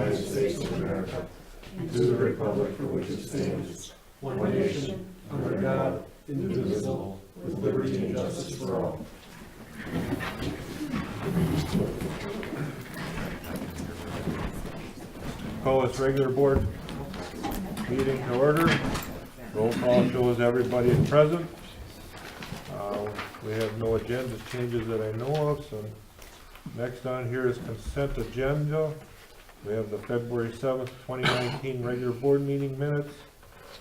United States of America and to the republic for which it stands, one nation, under God, indivisible, with liberty and justice for all. Call this regular board meeting to order. Roll call shows everybody is present. We have no agenda changes that I know of, so next on here is consent agenda. We have the February 7th, 2019 regular board meeting minutes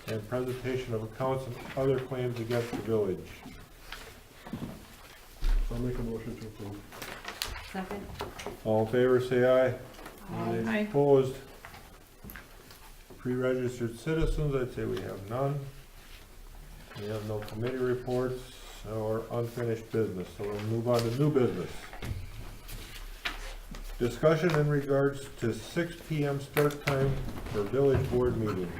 and presentation of accounts and other claims against the village. I'll make a motion to approve. Second. All in favor, say aye. Aye. Opposed? Pre-registered citizens, I'd say we have none. We have no committee reports or unfinished business, so we'll move on to new business. Discussion in regards to 6 p.m. start time for village board meeting.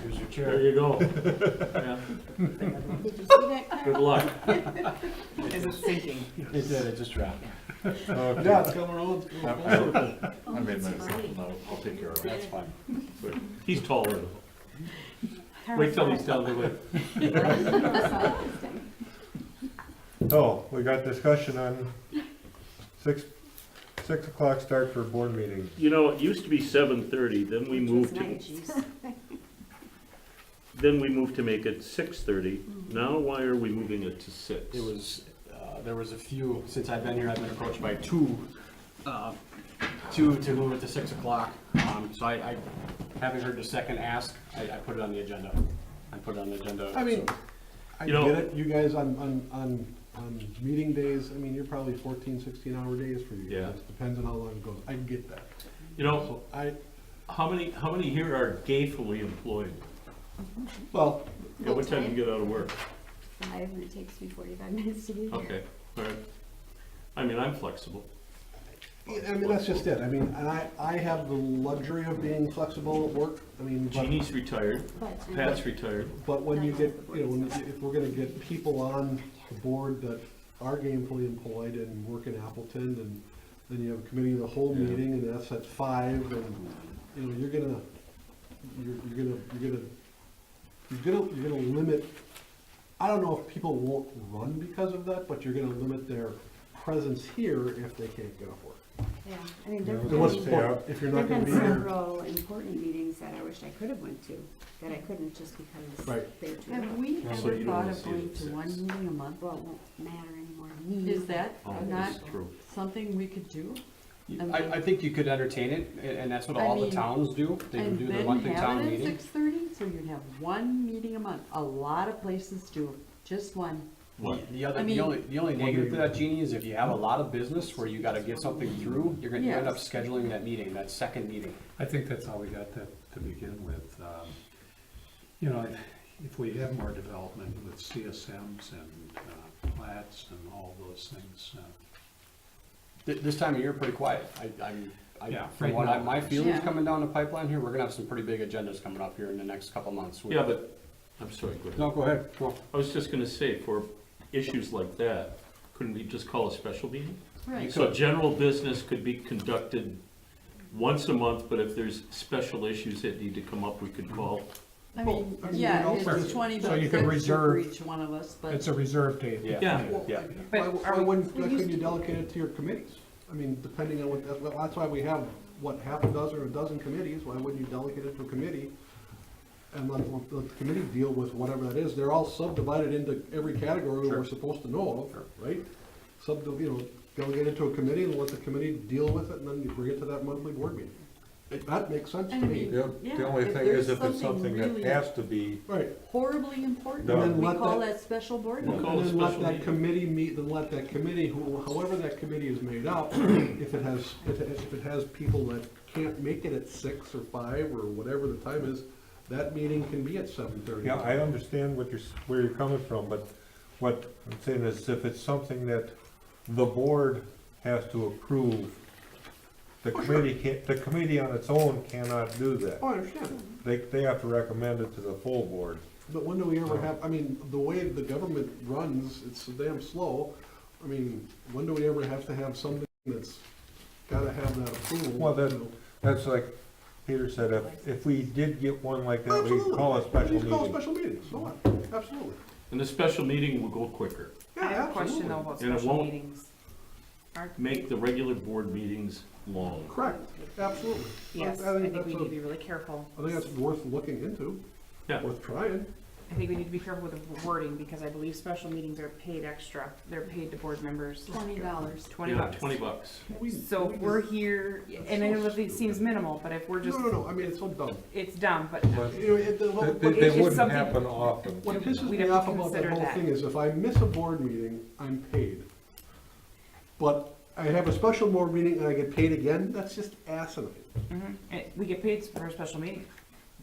Here's your chair. There you go. Yeah, Did you see that, Kyle? good luck. Is it sinking? It did, it just dropped. Okay. Yeah, it's coming on. I made my I'll take care of it. That's fine. But he's taller though. Wait till he's down the way. So, we got discussion on 6 o'clock start for board meeting. You know, it used to be 7:30, then we moved to make it 6:30. Now why are we moving it to 6? It was, there was a few, since I've been here, I've been approached by two to move it to 6 o'clock. So I, having heard the second ask, I put it on the agenda. I put it on the agenda. I mean, I You know- get it, you guys on meeting days, I mean, you're probably 14, 16-hour days for you. Yeah. It depends on how long it goes. I get that. You know, So I, how many here are gainfully employed? well, Yeah, what time do you get out of work? 5, and it takes me 45 minutes to get here. Okay, all right. I mean, I'm flexible. I mean, that's just it. I mean, and I have the luxury of being flexible at work. I mean, Jeannie's retired, But, Pat's retired. but when you get, you know, if we're gonna get people on the board that are gainfully employed and work in Appleton, and then you have a committee of the whole Yeah. meeting, and that's at 5, and, you know, you're gonna limit, I don't know if people won't run because of that, but you're gonna limit their presence here if they can't get off work. yeah, I mean, And what's the point if you're not there've gonna been be here? several important meetings that I wish I could have went to, that I couldn't just because Right. they're too Have late. we So ever you don't thought wanna of see it going at to 6. one meeting a month? Well, it won't matter anymore to me. Is that Oh, not that's true. something we could do? I think you could entertain it, and that's what I all the mean, towns do. They would And do their then monthly have town it at meeting. 6:30, so you'd have one meeting a month. A lot of places do, just one. What? The other, I mean- the only negative to that, Jeannie, is if you have a lot of business where you gotta get something through, you're gonna end up Yes. scheduling that meeting, that second meeting. I think that's how we got that to begin with. You know, if we have more development with CSMs and plats and all those things, This time of year, pretty quiet. Yeah, From right what now. my feelings Yeah. coming down the pipeline here, we're gonna have some pretty big agendas coming up here in the next couple months. Yeah, but, I'm sorry, go ahead. No, go ahead. Go. I was just gonna say, for issues like that, couldn't we just call a special meeting? Right. So general business could be conducted once a month, but if there's special issues that need to come up, we could call. I Well, mean, I mean, yeah, you know, it's 20 so bucks you can extra for reserve- each one of us, but it's a reserve date. Yeah. Yeah. Why wouldn't, why couldn't you delegate it to your committees? I mean, depending on what, well, that's why we have, what, half a dozen or a dozen committees, why wouldn't you delegate it to a committee? And let the committee deal with whatever that is, they're all subdivided into every category Sure. we're supposed to know of, right? Delegate it to a committee and let the committee deal with it, and then you bring it to that monthly board meeting. That makes sense I to mean- me. The Yeah, only if thing is there's if it's something something that really- has to be, Right, horribly important, And then we let call that- that special board We'll meeting. call and a then let special that meeting. committee meet, then let that committee, however that committee is made up, if it has people that can't make it at 6 or 5 or whatever the time is, that meeting can be at 7:30. yeah, I understand where you're coming from, but what I'm saying is if it's something that the board has to approve, the committee can't, the committee on its own cannot do that. Oh, I understand, They have to recommend it to the full board. but when do we ever have, I mean, the way the government runs, it's so damn slow. I mean, when do we ever have to have something that's gotta have that approval. Well, that- you know. That's like Peter said, if we did get one like that, we'd Absolutely. call a special Please call a meeting. special meeting, so what? Absolutely. And the special meeting will go quicker. Yeah, I have a question absolutely. though about And it special won't- meetings. Make the regular board meetings long. Correct, absolutely. Yes, I I think think we that's need to be really careful. I think that's worth looking into, Yeah. worth trying. I think we need to be careful with the wording, because I believe special meetings are paid extra. They're paid to board members. $20. $20 Yeah, bucks. $20. So if we're here, and I know that it seems minimal, but if we're No, just, no, I mean, it's so dumb. it's dumb, but But You know, they it's wouldn't something- happen often. what pisses we'd me have to off about that consider whole that. thing is if I miss a board meeting, I'm paid. But I have a special board meeting and I get paid again, that's just asinine, we get paid for a special meeting.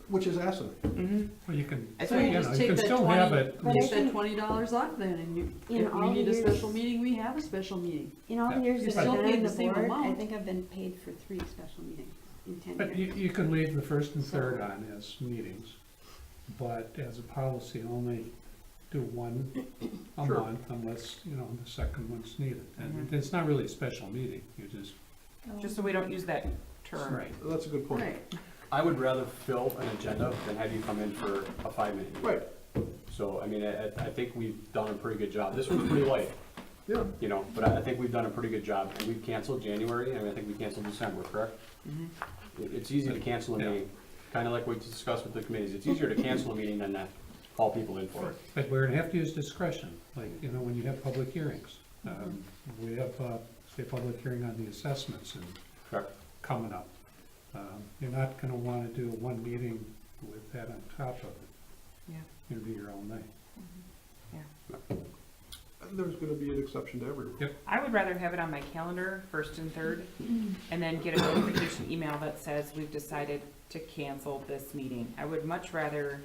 which is asinine. Well, you can, That's So what you you you just know, you take can that still have 20, it. But I take that think- $20 off then, and you, In if we all need a years- special meeting, we have a special meeting. In all the Yeah. years You're that still I've been paid on the the same board, I amount. think I've been paid for 3 special meetings in 10 But years. you can leave the first and third on as meetings, but as a policy, only do one a Sure. month unless, you know, the second one's needed. And it's not really a special meeting, you just. Just so we don't use that term. That's a good point. Right. I would rather fill an agenda than have you come in for a 5-minute meeting. Right, So, I mean, I think we've done a pretty good job. This was pretty light, yeah. you know, but I think we've done a pretty good job. And we've canceled January, and I think we canceled December, correct? It's easy to cancel a Yeah. meeting, kind of like we discussed with the committees. It's easier to cancel a meeting than to call people in for it. But we're gonna have to use discretion, like, you know, when you have public hearings. We have, say, public hearing on the assessments and Correct. coming up. You're not gonna wanna do one meeting with that on top of it. Yeah. It'll be your own night. There's gonna be an exception to every rule. Yep. I would rather have it on my calendar, first and third, and then get a notification email that says we've decided to cancel this meeting. I would much rather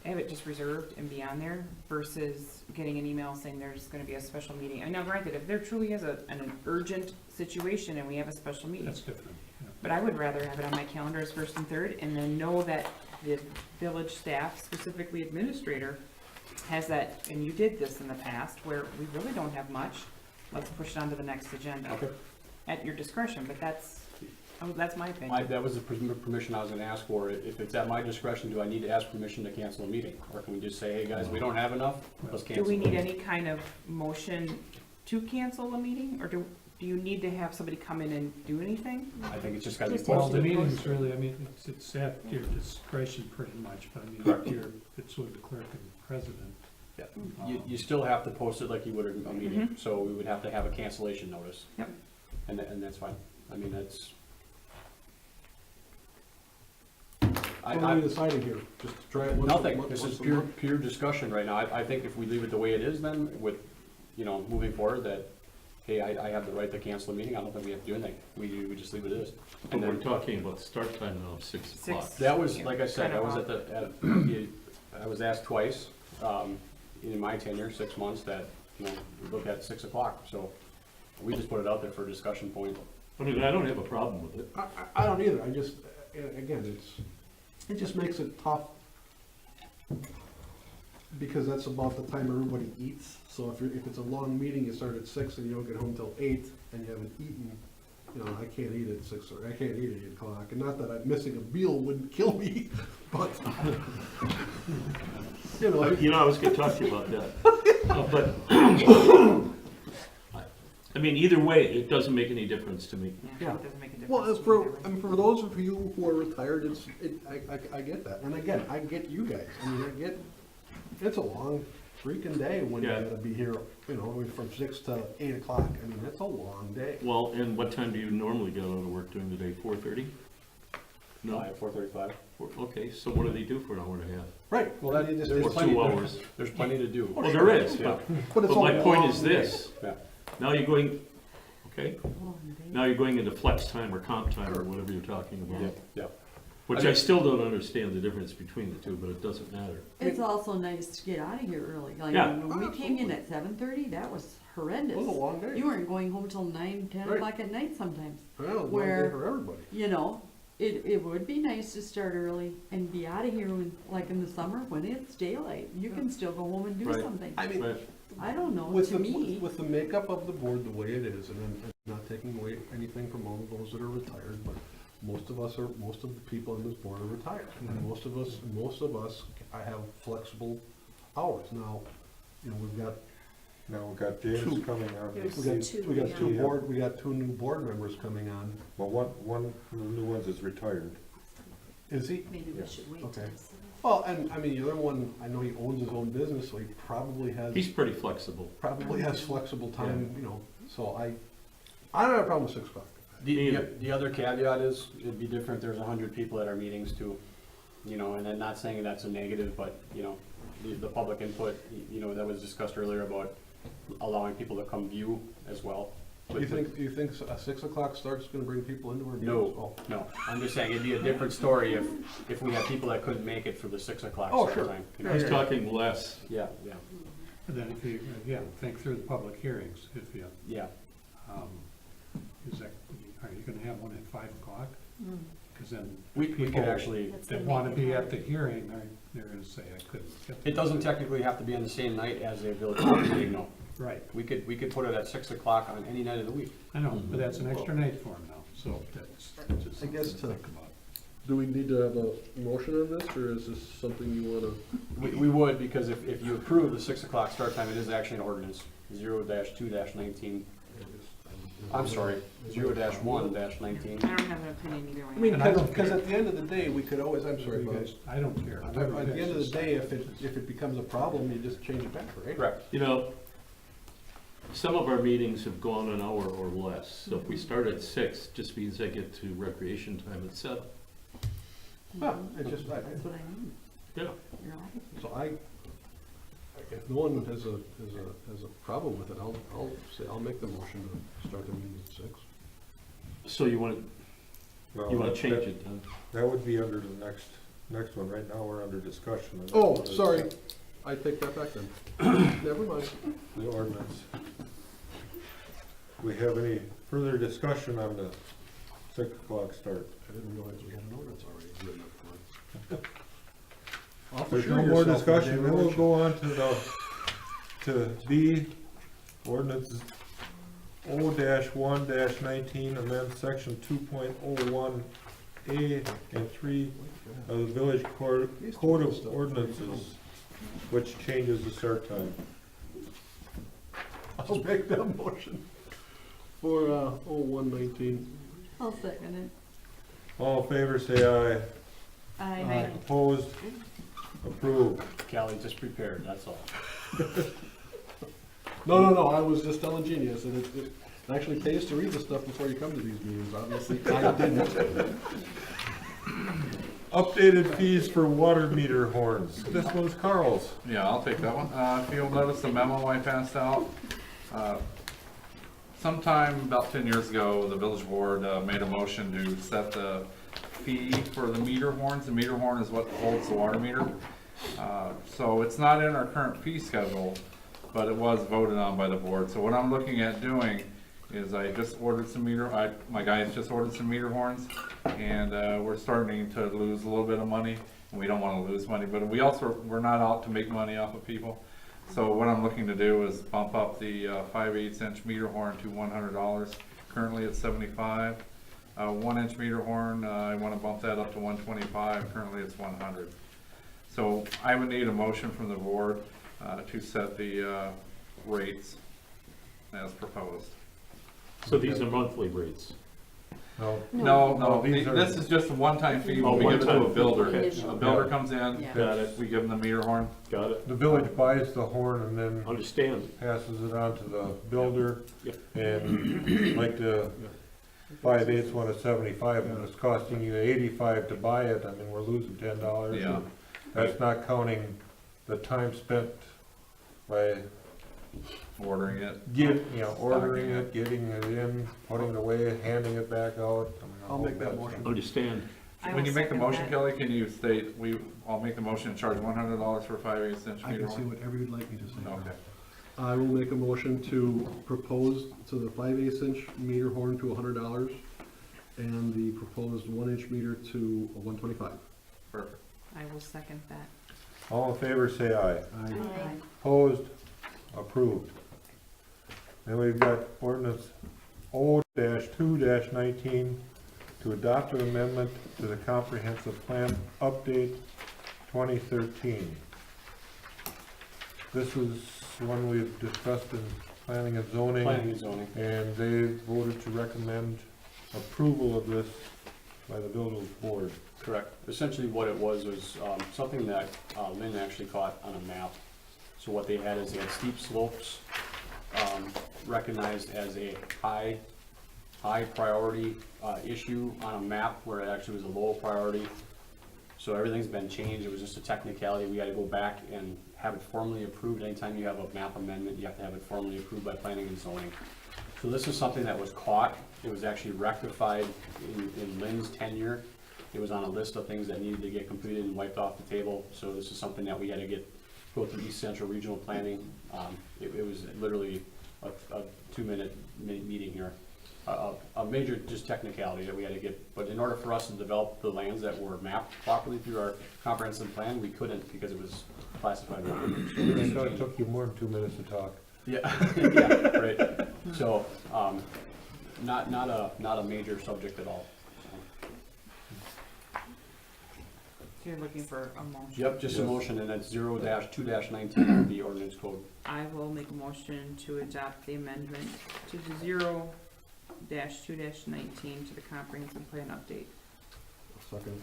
have it just reserved and be on there versus getting an email saying there's gonna be a special meeting. And now granted, if there truly is an urgent situation and we have a special meeting, That's different. Yeah. but I would rather have it on my calendar as first and third, and then know that the village staff, specifically administrator, has that, and you did this in the past, where we really don't have much, let's push it on to the next agenda. Okay. At your discretion, but that's my opinion. That was the permission I was gonna ask for. If it's at my discretion, do I need to ask permission to cancel a meeting? Or can we just say, hey, guys, we don't have enough, let's Do cancel? we need any kind of motion to cancel a meeting, or do you need to have somebody come in and do anything? I think it's just gotta be Just- Well, the posted. meeting's really, I mean, it's at your discretion pretty much, but I mean, it's with the clerk and president. Yeah. You still have to post it like you would a meeting, so we would have to have a cancellation notice. Yep. And that's fine. I mean, that's. What are we deciding here? Just try it once a Nothing, month- this once is a pure, month? pure discussion right now. I think if we leave it the way it is then with, you know, moving forward, that, hey, I have the right to cancel a meeting, I don't think we have to do anything. We just leave it as. But And we're then, talking about start time now of 6 o'clock. that was, like I said, Kind I of was odd. I was asked twice, in my tenure, 6 months, that, you know, we look at 6 o'clock, so we just put it out there for a discussion point. I mean, I don't have a problem with it. I don't either, I just, again, it just makes it tough. Because that's about the time everybody eats, so if it's a long meeting, you start at 6 and you don't get home till 8, and you haven't eaten, you know, I can't eat at 6, or I can't eat at 8 o'clock, and not that I'm missing a meal wouldn't kill me, but, you know, You know, I was gonna talk to you about that. But, I mean, either way, it doesn't make any difference to me. Yeah. It doesn't make a difference. well, to me for, either way. I mean, for those of you who are retired, I get that, and again, I get you guys, I mean, it's a long freaking day when you Yeah. gotta be here, you know, from 6 to 8 o'clock, I mean, that's a long day. Well, and what time do you normally get out of work during the day? 4:30? No? 4:35. Okay, so what do they do for an hour and a half? Right. Well, that, I mean, there's Or plenty, 2 hours? there's plenty to do. Well, there is, Yeah. but it's my a point long is day. this. Yeah. Now you're going, okay, Long day. now you're going into flex time or comp time or whatever you're talking Yeah, about. yeah. Which I still don't understand the difference between the two, but it doesn't matter. It's also nice to get out of here early. Like, Yeah. when we came in at 7:30, that was horrendous. It was a long day. You weren't going home till 9, 10 Right. o'clock at night sometimes. Well, it was a long day where- for everybody. You know, it would be nice to start early and be out of here when, like in the summer, when it's daylight. You can still go home and do Right. something. I mean, Right. I don't know, with to me. the makeup of the board the way it is, and I'm not taking away anything from all of those that are retired, but most of the people on this board are retired. And most of us, I have flexible hours. Now, you know, we've got Now we've got James Two. coming on. There's We got, two, we got yeah. we got two new board members coming on. Well, one of the new ones is retired. Is he? Maybe Yeah. we should wait. Okay. till this- Well, and I mean, the other one, I know he owns his own business, so he probably has, He's pretty flexible. flexible time, you know, so I don't have a problem with 6 o'clock. The other caveat is, it'd be different, there's 100 people at our meetings too, you know, and then not saying that's a negative, but, you know, the public input, you know, that was discussed earlier about allowing people to come view as well. Do you think a 6 o'clock start's gonna bring people into our meetings? No, Oh. no, I'm just saying, it'd be a different story if we had people that couldn't make it for the 6 o'clock Oh, start sure. time. you know. He's talking less. Yeah, yeah, And then if you, again, think through the public hearings, if you, yeah. um, are you gonna have one at 5 o'clock? Mm. Because then We could people actually, That's the that wanna main be part. at the hearing, they're gonna say, I couldn't get. it doesn't technically have to be on the same night as a village board meeting, no. Right, We could put it at 6 o'clock on any night of the week. I know, but that's an extra night for them now, so that's just I something guess to to- think about. Do we need to have a motion on this, or is this something you wanna? We would, because if you approve the 6 o'clock start time, it is actually an ordinance, 0-2-19. I'm sorry, 0-1-19. I don't have an opinion either way. I mean, And I don't because care. at the end of the day, we could always, I'm sorry, You Bob. guys- I don't care. At the end of the day, if it becomes a problem, you just change it back, right? Correct. You know, some of our meetings have gone an hour or less, so if we start at 6, just means I get to recreation time at 7. Yeah, it just, That's what I mean. Yeah. You're right. so if no one has a problem with it, I'll make the motion to start the meeting at 6. So you want Well, to change that- it then? That would be under the next one. Right now, we're under discussion. and Oh, that's- sorry, I take that back then. Never mind. The ordinance. We have any further discussion on the 6 o'clock start? I didn't realize we had an ordinance already written up for it. If there's no more discussion, then we'll go on to B, ordinance O-1-19, amend section 2.01A and 3 of the village code of ordinances, which changes the start time. I'll make that motion for, 01-19. I'll second it. All in favor, say aye. I Opposed? Approved. Callie, just prepared, that's all. No, I was just telling Jeannie, I said, it actually pays to read the stuff before you come to these meetings, obviously, I didn't. Updated fees for water meter horns. This one's Carl's. Yeah, I'll take that one. If you'll notice the memo I passed out, sometime about 10 years ago, the village board made a motion to set the fee for the meter horns. The meter horn is what holds the water meter. So it's not in our current fee schedule, but it was voted on by the board. So what I'm looking at doing is I just ordered some my guys just ordered some meter horns, and we're starting to lose a little bit of money, and we don't want to lose money, but we're not out to make money off of people. So what I'm looking to do is bump up the 5/8 inch meter horn to $100. Currently it's $75. 1 inch meter horn, I want to bump that up to $125. Currently it's $100. So I would need a motion from the board to set the rates as proposed. So these are monthly rates? No, these are- this is just a one-time fee Oh, when we give it to a one-time. builder. Okay. A builder comes in, Yeah. Got it, we give them the meter horn. got it, The village buys the horn and then understand. passes it on to the builder. Yep. And like the 5/8 one is 75, and it's costing you 85 to buy it, I mean, we're losing $10. Yeah. That's not counting the time spent by Ordering it. ordering it, getting it in, putting it away, handing it back out. I mean, I'll make that motion. Understand. I When will you make the second motion, that. Kelly, can you state, I'll make the motion and charge $100 for 5/8 inch I meter can see horn? whatever you'd like me to say. Okay. I will make a motion to propose to the 5/8 inch meter horn to $100, and the proposed 1 inch meter to $125. Perfect. I will second that. All in favor, say aye. Aye. Opposed? Approved. Then we've got ordinance O-1 6-2-19 to adopt an amendment to the comprehensive plan update 2013. This is one we've discussed in planning and zoning. Planning and zoning. And they voted to recommend approval of this by the village board. Correct. Essentially what it was something that Lynn actually caught on a map. So what they had is they had steep slopes, recognized as a high priority issue on a map where it actually was a low priority. So everything's been changed. It was just a technicality. We gotta go back and have it formally approved. Anytime you have a map amendment, you have to have it formally approved by planning and zoning. So this is something that was caught. It was actually rectified in Lynn's tenure. It was on a list of things that needed to get completed and wiped off the table. So this is something that we had to go through East Central Regional Planning. It was literally a 2-minute meeting here. A major just technicality that we had to get, but in order for us to develop the lands that were mapped properly through our comprehensive plan, we couldn't because it was classified. I thought it took you more than 2 minutes to talk. Yeah, yeah, right. So, not a major subject at all. So you're looking for a motion? Yep, just a motion, and that's 0-2-19 of the ordinance code. I will make a motion to adopt the amendment to the 0-2-19 to the comprehensive plan update. Second.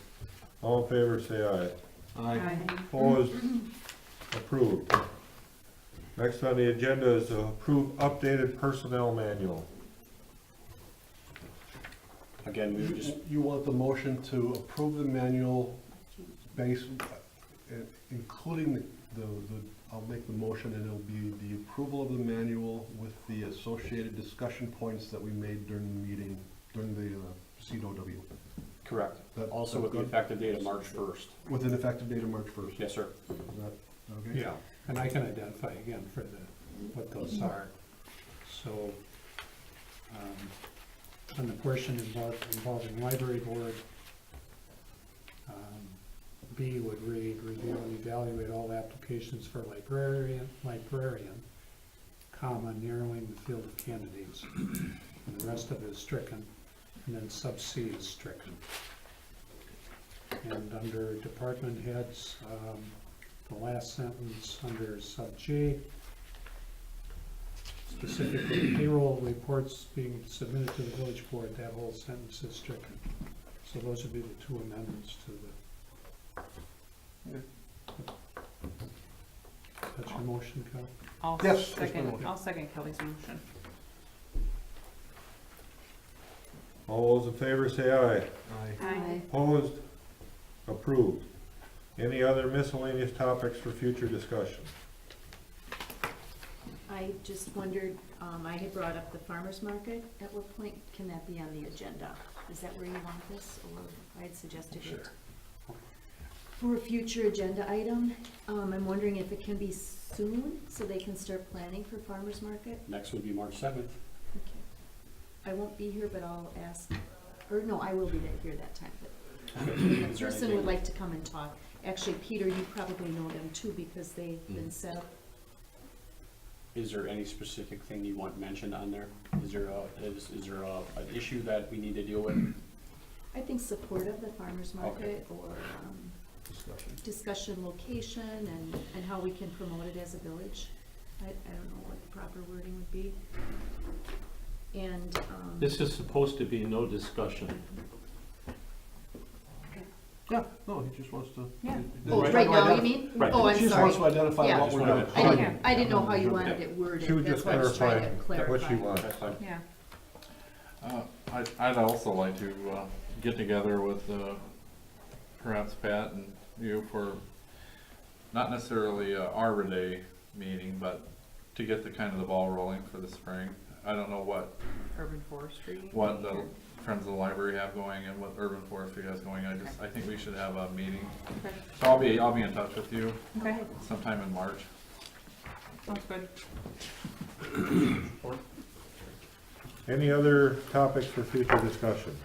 All in favor, say aye. Aye. Opposed? Approved. Next on the agenda is to approve updated personnel manual. Again, we would just, You want the motion to approve the manual base, including I'll make the motion and it'll be the approval of the manual with the associated discussion points that we made during the meeting, during the COW. correct. That- Also with the effective date of March 1st. With an effective date of March 1st. Yes, sir. Is that okay? Yeah, and I can identify again for what those are. So, on the portion involving library board, B would read, review and evaluate all applications for librarian, comma, narrowing the field of candidates. And the rest of it is stricken, and then sub C is stricken. And under department heads, the last sentence under sub J, specifically payroll reports being submitted to the village board, that whole sentence is stricken. So those would be the two amendments to the. That's your motion, Cal? Yes, that's my motion. I'll second Kelly's motion. All those in favor, say aye. Aye. Opposed? Approved. Any other miscellaneous topics for future discussion? I just wondered, I had brought up the farmer's market. At what point can that be on the agenda? Is that where you want this, or I had suggested it for a future agenda item? I'm wondering if it can be soon, so they can start planning for farmer's market? Next would be March 7th. Okay. I won't be here, but I'll ask, or no, I will be here that time, but the Is there person anything- would like to come and talk. Actually, Peter, you probably know them too, because they've been set up. Is there any specific thing you want mentioned on there? Is there an issue that we need to deal with? I think support of the farmer's market, or discussion location and how we can promote it as a village. I don't know what the proper wording would be. And, This is supposed to be no discussion. Yeah, no, he just wants to. Yeah. oh, right now, you mean? Right. Oh, I'm He just wants to sorry. identify Yeah. what we're doing. I didn't know how you wanted it worded. She was That's just why I was trying to clarifying what she clarify. wants. That's fine. Yeah. I'd also like to get together with perhaps Pat and you for not necessarily a Arbor Day meeting, but to get the kind of the ball rolling for the spring. I don't know what Urban forestry. the Friends of the Library have going and what Urban Forestry has going. I think we should have a meeting. Okay. So I'll be in touch with you Okay, sometime in March. sounds good. Any other topics for future discussion?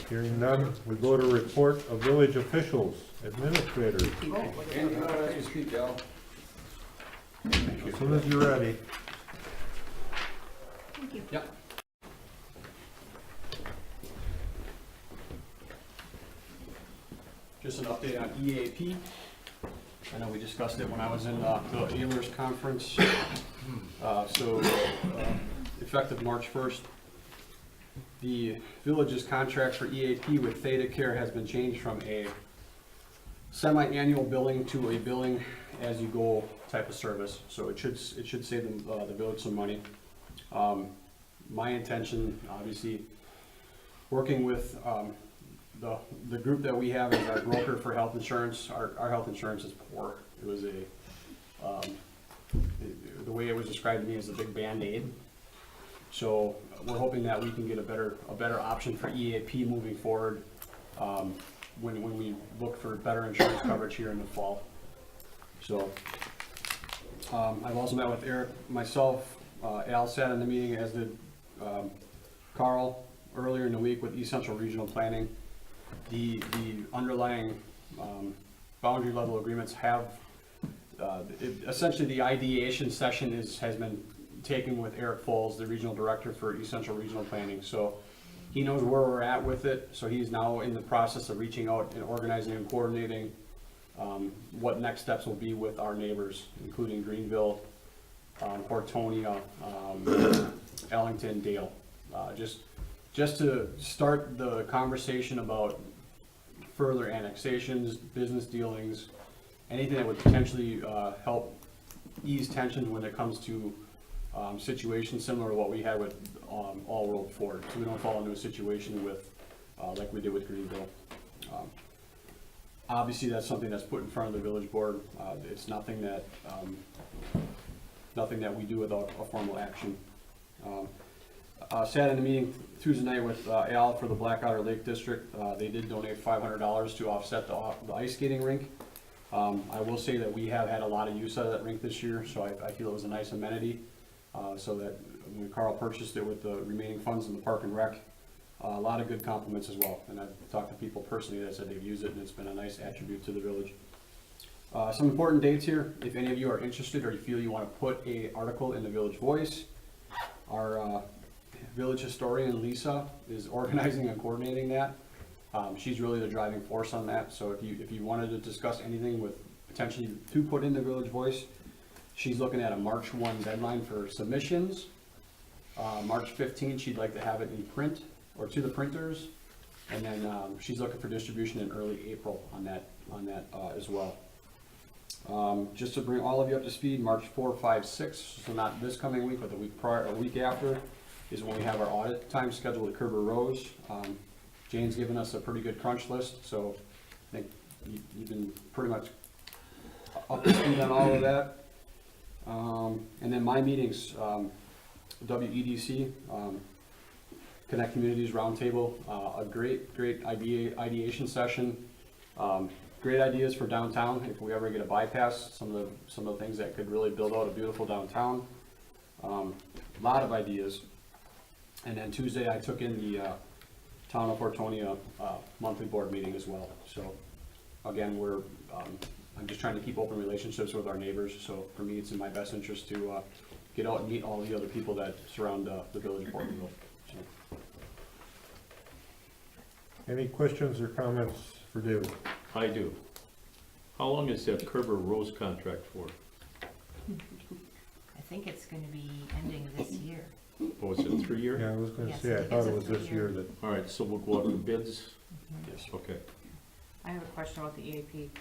Hearing none, we go to report of village officials, administrators. As soon as you're ready. Thank you. Yep. just an update on EAP. I know we discussed it when I was in the Ehlers conference. Effective March 1st, the village's contract for EAP with Theta Care has been changed from a semi-annual billing to a billing as you go type of service. So it should save them, the village some money. My intention, obviously, working with the group that we have as our broker for health insurance, our health insurance is poor. It was the way it was described to me is a big Band-Aid. So we're hoping that we can get a better option for EAP moving forward when we look for better insurance coverage here in the fall. So I've also met with Eric, myself, Al sat in the meeting, as did Carl earlier in the week with East Central Regional Planning. The underlying boundary level agreements have, essentially the ideation session has been taken with Eric Foles, the regional director for East Central Regional Planning. So he knows where we're at with it, so he's now in the process of reaching out and organizing and coordinating what next steps will be with our neighbors, including Greenville, Hortonia, Ellington, Dale. Just to start the conversation about further annexations, business dealings, anything that would potentially help ease tensions when it comes to situations similar to what we had with All World Ford, so we don't fall into a situation with like we did with Greenville. Obviously, that's something that's put in front of the village board. It's nothing that we do without a formal action. Sat in the meeting Tuesday night with Al for the Black Otter Lake District. They did donate $500 to offset the ice skating rink. I will say that we have had a lot of use out of that rink this year, so I feel it was a nice amenity. So that when Carl purchased it with the remaining funds in the Park and Rec, a lot of good compliments as well. And I've talked to people personally that said they've used it and it's been a nice attribute to the village. Some important dates here. If any of you are interested or you feel you want to put an article in the Village Voice, our village historian Lisa is organizing and coordinating that. She's really the driving force on that. So if you wanted to discuss anything with potentially to put in the Village Voice, she's looking at a March 1 deadline for submissions. March 15th, she'd like to have it in print or to the printers. And then she's looking for distribution in early April on that as well. Just to bring all of you up to speed, March 4, 5, 6, so not this coming week, but the week prior, or week after, is when we have our audit time scheduled at Kerber Rose. Jane's given us a pretty good crunch list, so I think you've been pretty much up to speed on all of that. And then my meetings, WEDC, Connect Communities Roundtable, a great ideation session. Great ideas for downtown if we ever get a bypass, some of the things that could really build out a beautiful downtown. A lot of ideas. And then Tuesday I took in the Town of Hortonia monthly board meeting as well. So again, I'm just trying to keep open relationships with our neighbors. So for me, it's in my best interest to get out and meet all the other people that surround the village of Porterville. So. Any questions or comments for David? I do. How long is that Kerber Rose contract for? I think it's gonna be ending this year. Oh, is it 3 year? Yeah, I was gonna Yes, say, I I think thought it's it a was this 3 year year. that, All right, so we'll go out to bids? Yes. Okay. I have a question about the EAP.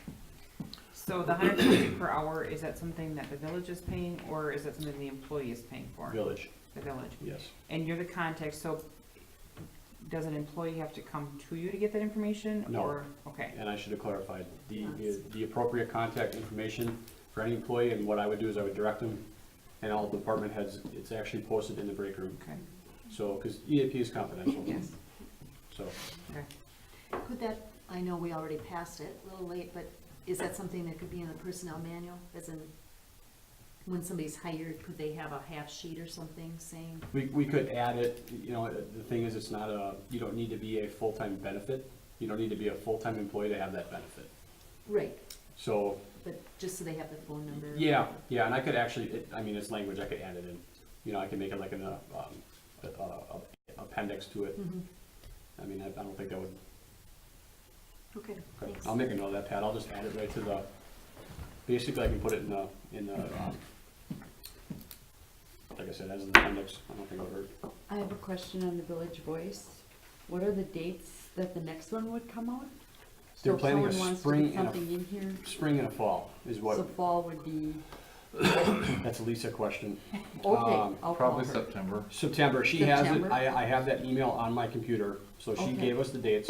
So the $150 per hour, is that something that the village is paying, or is that something the employee is paying for? Village, The village. yes. And you're the contact, so does an employee have to come to you to get that information? No. Or, okay, And I should have clarified, the appropriate contact information for any employee, and what I would do is I would direct them, and all department heads, it's actually posted in the break room. okay, So, because EAP is confidential. yes, So, okay. Could that, I know we already passed it, a little late, but is that something that could be in the personnel manual? As in, when somebody's hired, could they have a half sheet or something saying? we could add it, you know, the thing is, it's not you don't need to be a full-time benefit. You don't need to be a full-time employee to have that benefit. Right, So, but just so they have the phone number? yeah, and I could actually, it's language, I could add it in. You know, I can make it like an appendix to it. Mhm. I mean, I don't think that would, Okay, Okay, thanks. I'll make a note of that, Pat, I'll just add it right to the, basically I can put it in the, like I said, as an appendix, I don't think it'll hurt. I have a question on the Village Voice. What are the dates that the next one would come out? They're So if planning a someone wants to spring get and a something in here, Spring and a fall is so what, fall would be, that's a Lisa question. okay, Um, I'll call Probably her. September. September, she has it, September? I have that email on my computer, so she Okay. gave us the dates,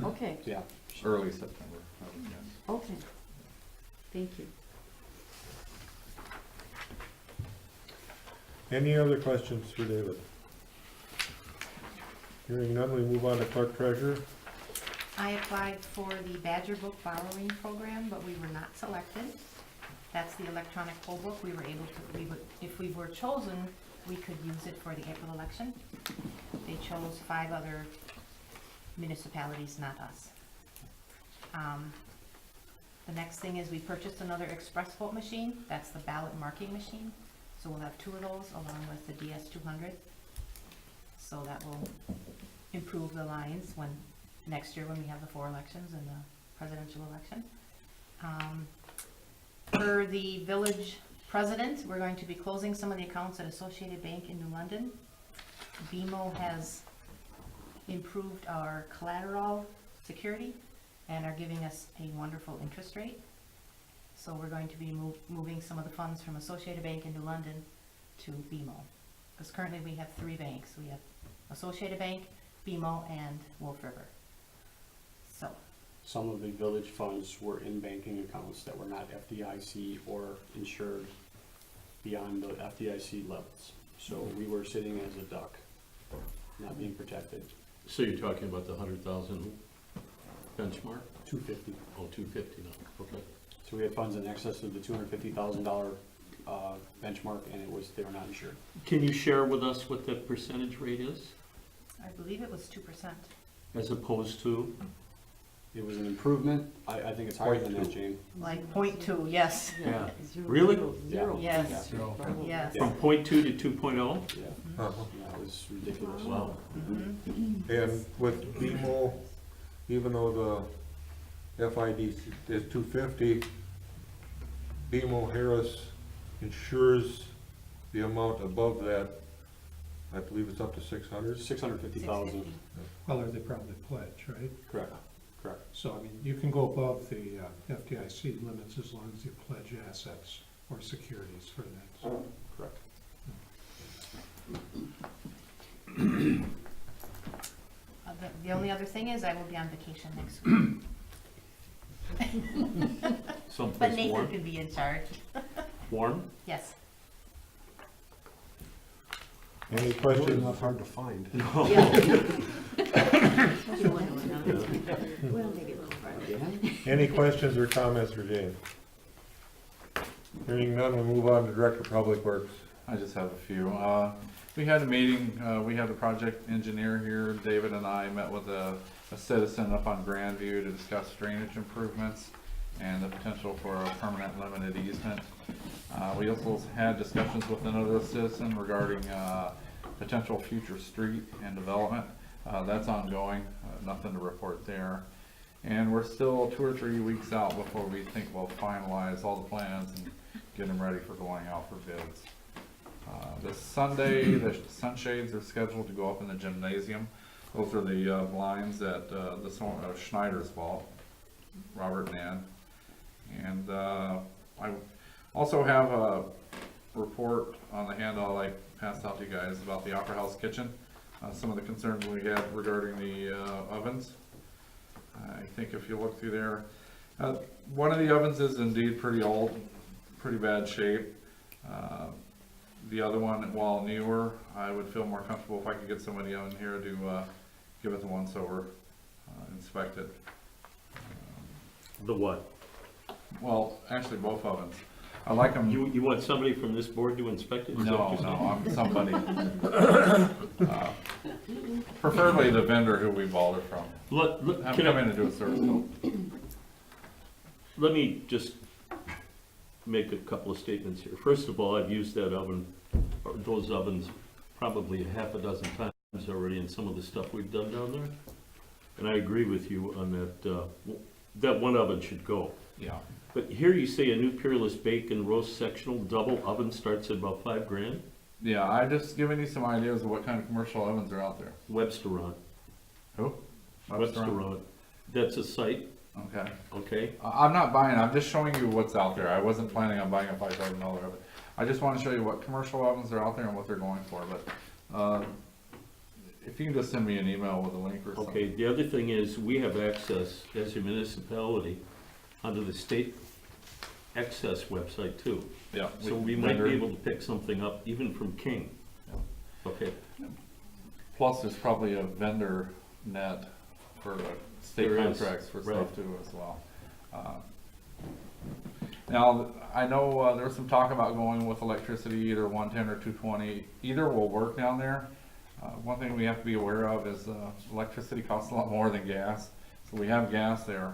Okay, yeah. Early September, I would guess. okay. Thank you. Any other questions for David? Hearing none, we move on to clerk treasurer. I applied for the Badger Book borrowing program, but we were not selected. That's the electronic poll book. We were able to, if we were chosen, we could use it for the April election. They chose 5 other municipalities, not us. The next thing is we purchased another express vote machine. That's the ballot marking machine. So we'll have 2 of those along with the DS200. So that will improve the lines when, next year when we have the 4 elections and the presidential election. For the village president, we're going to be closing some of the accounts at Associated Bank in New London. BMO has improved our collateral security and are giving us a wonderful interest rate. So we're going to be moving some of the funds from Associated Bank in New London to BMO. Because currently we have 3 banks. We have Associated Bank, BMO, and Wolf River. So, Some of the village funds were in banking accounts that were not FDIC or insured beyond the FDIC levels. So we were sitting as a duck, not being protected. So you're talking about the 100,000 benchmark? 250. Oh, 250 now, okay. So we had funds in excess of the $250,000 benchmark, and they were not insured. Can you share with us what that percentage rate is, I believe it was 2%. as opposed to? It was an improvement. I think it's higher than that, Jane. Like 0.2, yes, Yeah. Zero, Really? zero, zero. yes, Probably. yes. From 0.2 to 2.0? Yeah, Uh-huh. yeah, it was ridiculous. Wow. Mhm. And with BMO, even though the FID is 250, BMO Harris insures the amount above that. I believe it's up to 600. 650,000, 650. Well, or they probably pledge, right? correct, correct. So, I mean, you can go above the FDIC limits as long as you pledge assets or securities for that. So, Correct. The only other thing is I will be on vacation next week. But Someplace Nathan warm? can be in charge. Warm? Yes. Any Really questions? not hard to find. We'll make it a little farther. Any questions or comments for Jane? Hearing none, we move on to Director of Public Works. I just have a few. We had a meeting, we had a project engineer here, David and I met with a citizen up on Grandview to discuss drainage improvements and the potential for a permanent limited easement. We also had discussions with another citizen regarding potential future street and development. That's ongoing, nothing to report there. And we're still 2 or 3 weeks out before we think we'll finalize all the plans and get them ready for going out for bids. This Sunday, the sunshades are scheduled to go up in the gymnasium. Those are the blinds that Schneider's bought, Robert and Ann. And I also have a report on the handout I passed out to you guys about the Opera House kitchen. Some of the concerns we had regarding the ovens. I think if you look through there, one of the ovens is indeed pretty old, pretty bad shape. The other one, while newer, I would feel more comfortable if I could get somebody in here to give it the once over, inspect it. The what? Well, actually both ovens. I like them. You want somebody from this board to inspect it? Is that what No, you're no, I'm somebody. Preferably the vendor who we bought it from. saying? Have Can them I- come in and do a service call. Let me just make a couple of statements here. First of all, I've used that oven, or those ovens, probably a half a dozen times already in some of the stuff we've done down there. and I agree with you on that, that one oven should go. Yeah. But here you say a new Peerless Bacon roast sectional double oven starts at about $5,000? Yeah, I just giving you some ideas of what kind of commercial ovens are out there. Websteront. Who? Websteront. That's a site, Okay. okay? I'm not buying, I'm just showing you what's out there. I wasn't planning on buying a $5,000 oven. I just wanna show you what commercial ovens are out there and what they're going for, but, if you can just send me an email with a link or something. Okay, the other thing is, we have access as a municipality under the state access website too. Yeah. So we might be able to pick something up even from King. Okay, Plus, there's probably a vendor net for state There is, contracts for right. stuff too as well. Now, I know there was some talk about going with electricity, either 110 or 220. Either will work down there. One thing we have to be aware of is electricity costs a lot more than gas. So we have gas there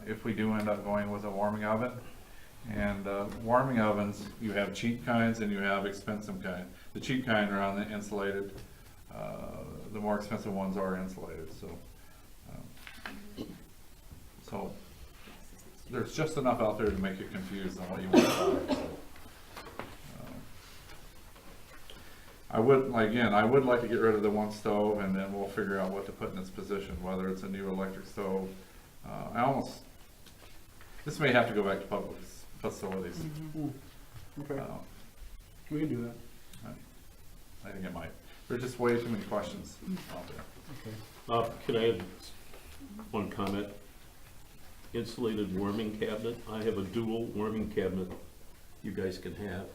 if we do end up going with a warming oven. And warming ovens, you have cheap kinds and you have expensive kind. The cheap kind are on the insulated. The more expensive ones are insulated. So there's just enough out there to make you confused on what you want to buy. So, I would like to get rid of the one stove, and then we'll figure out what to put in its position, whether it's a new electric stove. This may have to go back to public facilities. Okay, we can do that. I think it might. There's just way too many questions out there. could I have one comment? Insulated warming cabinet, I have a dual warming cabinet you guys can have.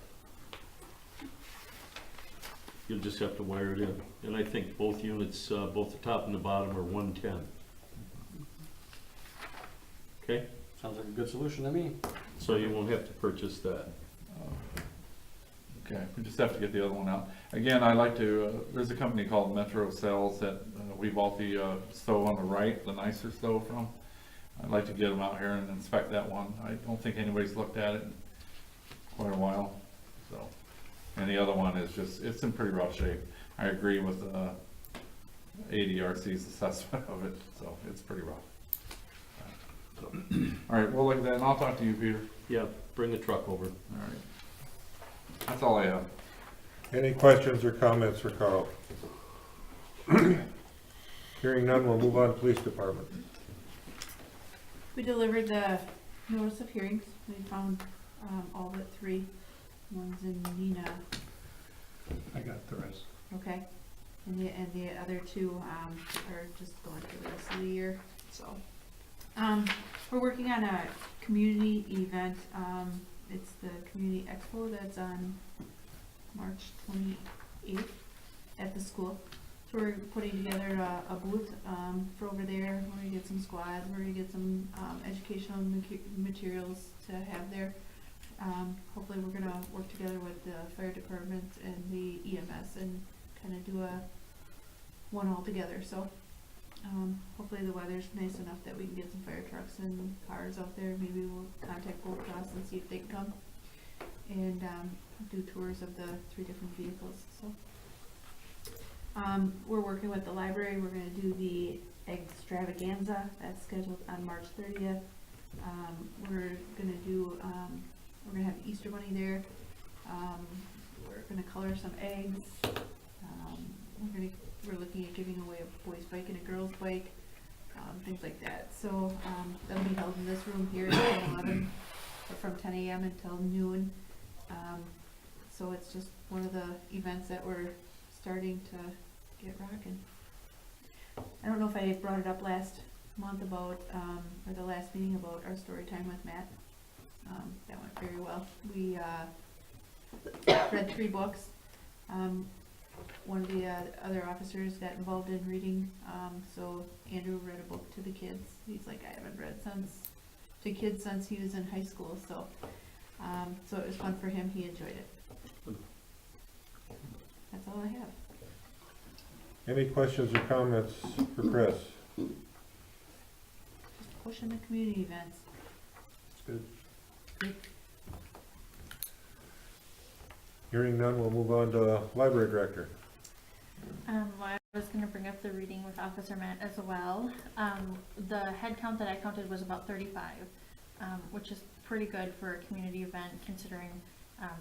You'll just have to wire it in, and I think both units, both the top and the bottom are 110. Okay, Sounds like a good solution to me. so you won't have to purchase that. Okay, we just have to get the other one out. Again, I like to, there's a company called Metro Cells that we bought the stove on the right, the nicer stove from. I'd like to get them out here and inspect that one. I don't think anybody's looked at it in quite a while, so. And the other one is just, it's in pretty rough shape. I agree with ADRC's assessment of it, so it's pretty rough. So, all right, we'll look at that, and I'll talk to you, Peter. Yeah, bring the truck over. All right. That's all I have. Any questions or comments for Carl? Hearing none, we'll move on to police department. We delivered the notice of hearings. We found all but 3. One's in Neenah, I got the rest. okay? And the other 2 are just going for the rest of the year, so. We're working on a community event. It's the Community Expo that's on March 28th at the school. So we're putting together a booth for over there. We're gonna get some squads, we're gonna get some educational materials to have there. Hopefully we're gonna work together with the fire department and the EMS and kind of do one all together. So hopefully the weather's nice enough that we can get some fire trucks and cars out there. Maybe we'll contact Blue Cross and see if they can come and do tours of the 3 different vehicles. So we're working with the library. We're going to do the extravaganza that's scheduled on March 30th. We're going to do we're going to have Easter Bunny there. We're going to color some eggs. We're looking at giving away a boys' bike and a girls' bike, things like that. So that'll be held in this room here at 11, or from 10 a.m. until noon. So it's just one of the events that we're starting to get rocking. I don't know if I brought it up last month about, or the last meeting about our story time with Matt. That went very well. We read 3 books. One of the other officers got involved in reading, so Andrew read a book to the kids. He's like, I haven't read to kids since he was in high school, so so it was fun for him. He enjoyed it. That's all I have. Any questions or comments for Chris? Just pushing the community events. Good. Hearing none, we'll move on to library director. I was gonna bring up the reading with Officer Matt as well. The head count that I counted was about 35, which is pretty good for a community event considering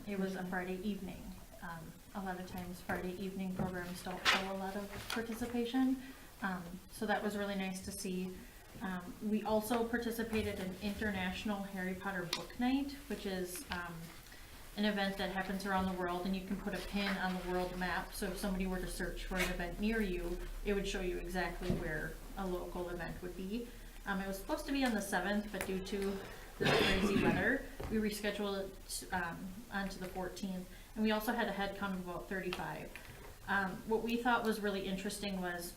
it was a Friday evening. A lot of times Friday evening programs don't show a lot of participation, so that was really nice to see. We also participated in International Harry Potter Book Night, which is an event that happens around the world, and you can put a pin on the world map, so if somebody were to search for an event near you, it would show you exactly where a local event would be. It was supposed to be on the 7th, but due to the crazy weather, we rescheduled it onto the 14th, and we also had a head count of about 35. What we thought was really interesting was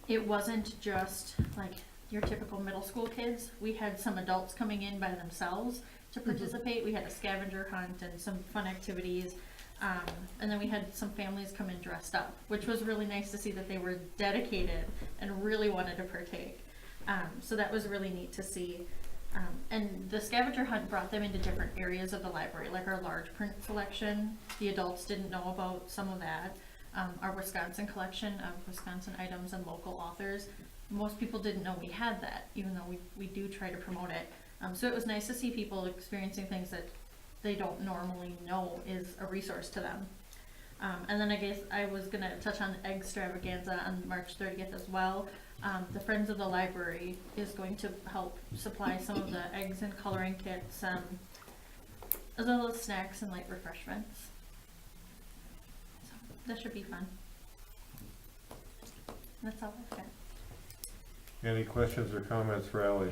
it wasn't just like your typical middle school kids. We had some adults coming in by themselves to participate. We had a scavenger hunt and some fun activities. And then we had some families come in dressed up, which was really nice to see that they were dedicated and really wanted to partake. So that was really neat to see. And the scavenger hunt brought them into different areas of the library, like our large print selection. The adults didn't know about some of that. Our Wisconsin collection of Wisconsin items and local authors. Most people didn't know we had that, even though we do try to promote it. So it was nice to see people experiencing things that they don't normally know is a resource to them. And then I guess I was gonna touch on the egg extravaganza on March 30th as well. The Friends of the Library is going to help supply some of the eggs and coloring kits, as well as snacks and light refreshments. So that should be fun. That's all I've got. Any questions or comments for Ally?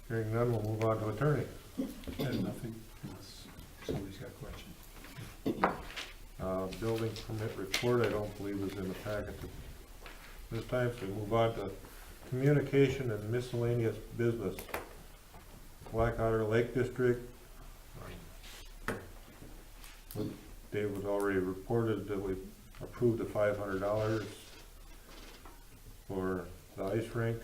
Hearing none, we'll move on to attorney. I have nothing unless somebody's got a question. Building permit report, I don't believe is in the packet this time, so we move on to communication and miscellaneous business. Black Otter Lake District. David already reported that we approved the $500 for the ice rink.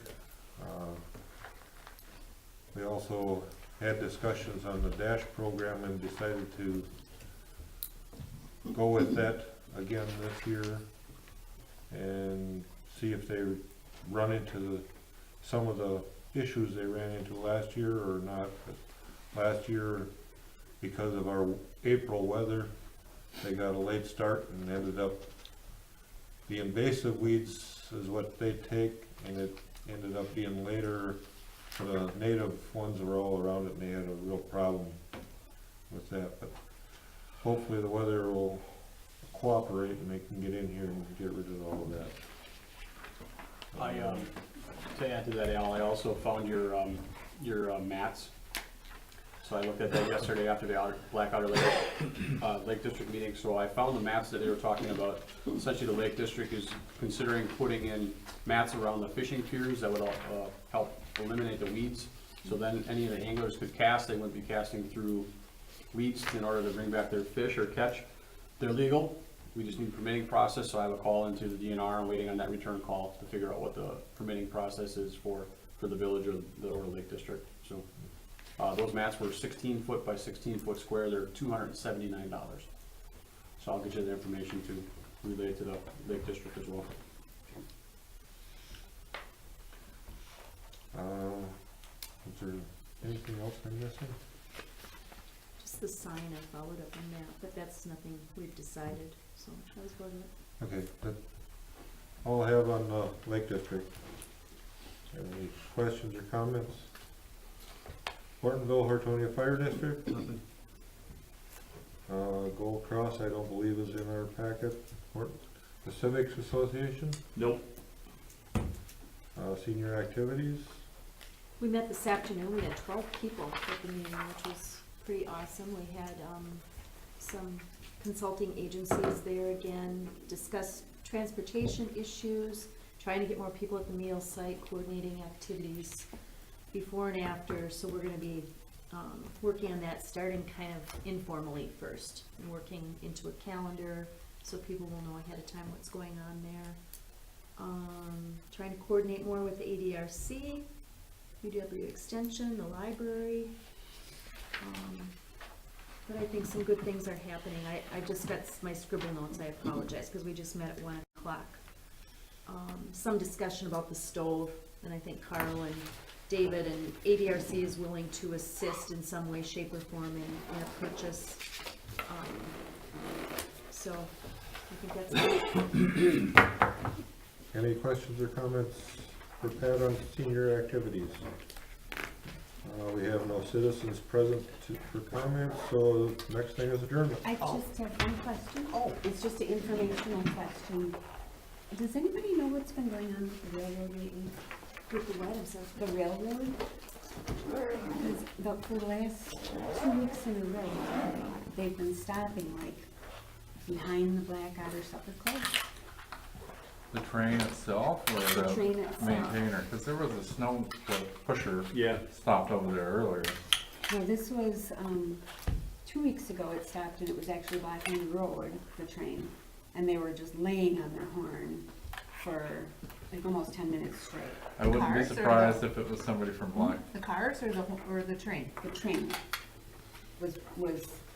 We also had discussions on the DASH program and decided to go with that again this year and see if they run into some of the issues they ran into last year or not. But last year, because of our April weather, they got a late start and ended up, the invasive weeds is what they take, and it ended up being later. The native ones were all around it, and they had a real problem with that. But hopefully the weather will cooperate and they can get in here and get rid of all of that. To add to that, Al, I also found your mats. So I looked at that yesterday after the Black Otter Lake District meeting. So I found the mats that they were talking about. Essentially, the Lake District is considering putting in mats around the fishing piers that would help eliminate the weeds. So then any of the anglers could cast. They wouldn't be casting through weeds in order to bring back their fish or catch. They're legal. We just need a permitting process. So I have a call into the DNR and waiting on that return call to figure out what the permitting process is for the village or the Lake District. So those mats were 16 foot by 16 foot square. They're $279. So I'll get you the information to relay to the Lake District as well. Is there anything else I'm missing? Just the sign, I followed up on that, but that's nothing we've decided, so that was about it. Okay, that all I have on the Lake District. Any questions or comments? Hortonville, Hortonia Fire District? Nothing. Gold Cross, I don't believe is in our packet. The Civics Association? Nope. Senior activities? We met this afternoon, we had 12 people at the meeting, which was pretty awesome. We had some consulting agencies there again, discussed transportation issues, trying to get more people at the meal site, coordinating activities before and after. So we're gonna be working on that, starting kind of informally first, and working into a calendar so people will know ahead of time what's going on there. Trying to coordinate more with the ADRC, UW Extension, the library. But I think some good things are happening. I just got my scribble notes, I apologize, because we just met at 1 o'clock. Some discussion about the stove, and I think Carl and David and ADRC is willing to assist in some way, shape, or form in a purchase. So, I think that's it. Any questions or comments for Pat on senior activities? We have no citizens present for comments, so next thing is adjournment. I just have one question. Oh. It's just an informational question. Does anybody know what's been going on with the railroad lately? With the what, I'm sorry? The railroad? For the last 2 weeks in a row, they've been stopping like behind the Black Otter Supper Club. The train itself or The the train itself. maintainer? Because there was a snow pusher Yeah. stopped over there earlier. No, this was, 2 weeks ago it stopped and it was actually blocking the road, the train. And they were just laying on their horn for like almost 10 minutes straight. I wouldn't be Cars or surprised if it was somebody from Black. The cars or the train? The train was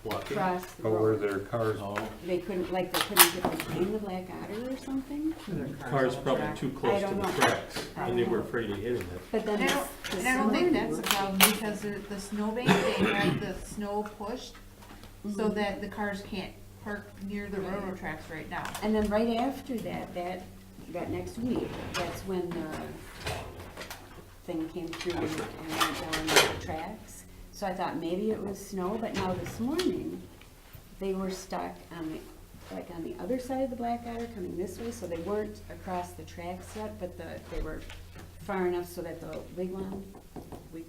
Blocking? across the Or were road. there cars? Oh, They couldn't get behind the Black Otter or something. car's probably too I close to don't the know. tracks, I and they don't were know. afraid of hitting it. But then And I don't think morning- that's a problem, because the snowbank, they had the snow pushed so Mhm. that the cars can't park near the railroad tracks right now. And then right after that next week, that's when the thing came through and went down the tracks. So I thought maybe it was snow, but now this morning, they were stuck on the other side of the Black Otter coming this way, so they weren't across the tracks yet, but they were far enough so that the wigwam, Wag,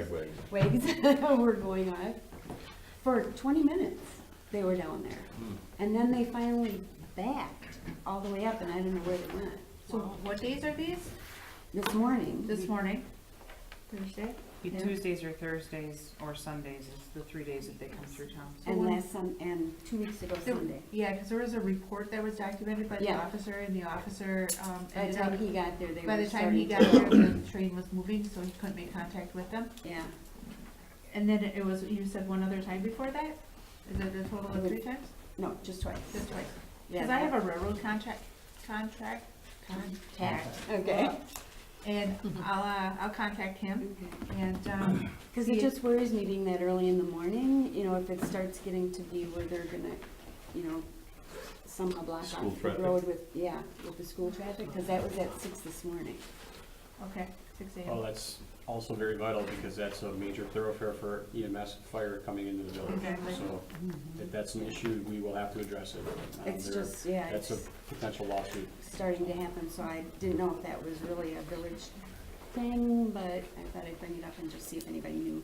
wag. wags were going off. For 20 minutes, they were down there. And then they finally backed all the way up, and I don't know where they went. So what days are these? This morning. This morning? Thursday? Yeah. Tuesdays or Thursdays or Sundays is the 3 days that they come through town. And 2 weeks ago There- Sunday. Yeah, because there was a report that was documented by the Yeah. officer, and the officer, By the ended time up, he got there, they by were the time he starting got to. there, the train was moving, so he couldn't make contact with them. Yeah. And then it was, you said one other time before that? Is it a total of 3 times? No, just twice. Just twice? Yeah, Because I have a railroad contact, Okay. and I'll contact him, Okay. and, Because it just worries me being that early in the morning, you know, if it starts getting to be where they're gonna, you know, somehow block School off the traffic. road with the school traffic, because that was at 6 this morning. okay, 6 Well, AM. that's also very vital because that's a major thoroughfare for EMS and fire coming into the village. Exactly. So if that's an issue, we will have to address it. It's There- just, yeah, That's a it's potential lawsuit. starting to happen, so I didn't know if that was really a village thing, but I thought I'd bring it up and just see if anybody knew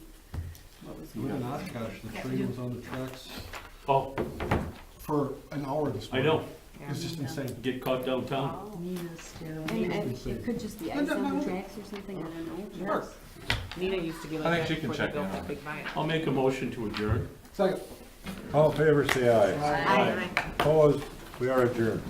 what was going Even on. Oshkosh, the train was on the tracks Oh, for an hour this I morning. know, It's just insane. get caught downtown. And it could just be ice on the tracks or something, I don't know. Sure. Nina used to be I like think that she can before they check built in that on big viaduct. I'll make a motion to adjourn. Second. All in favor, say aye. Aye. Opposed, we are adjourned.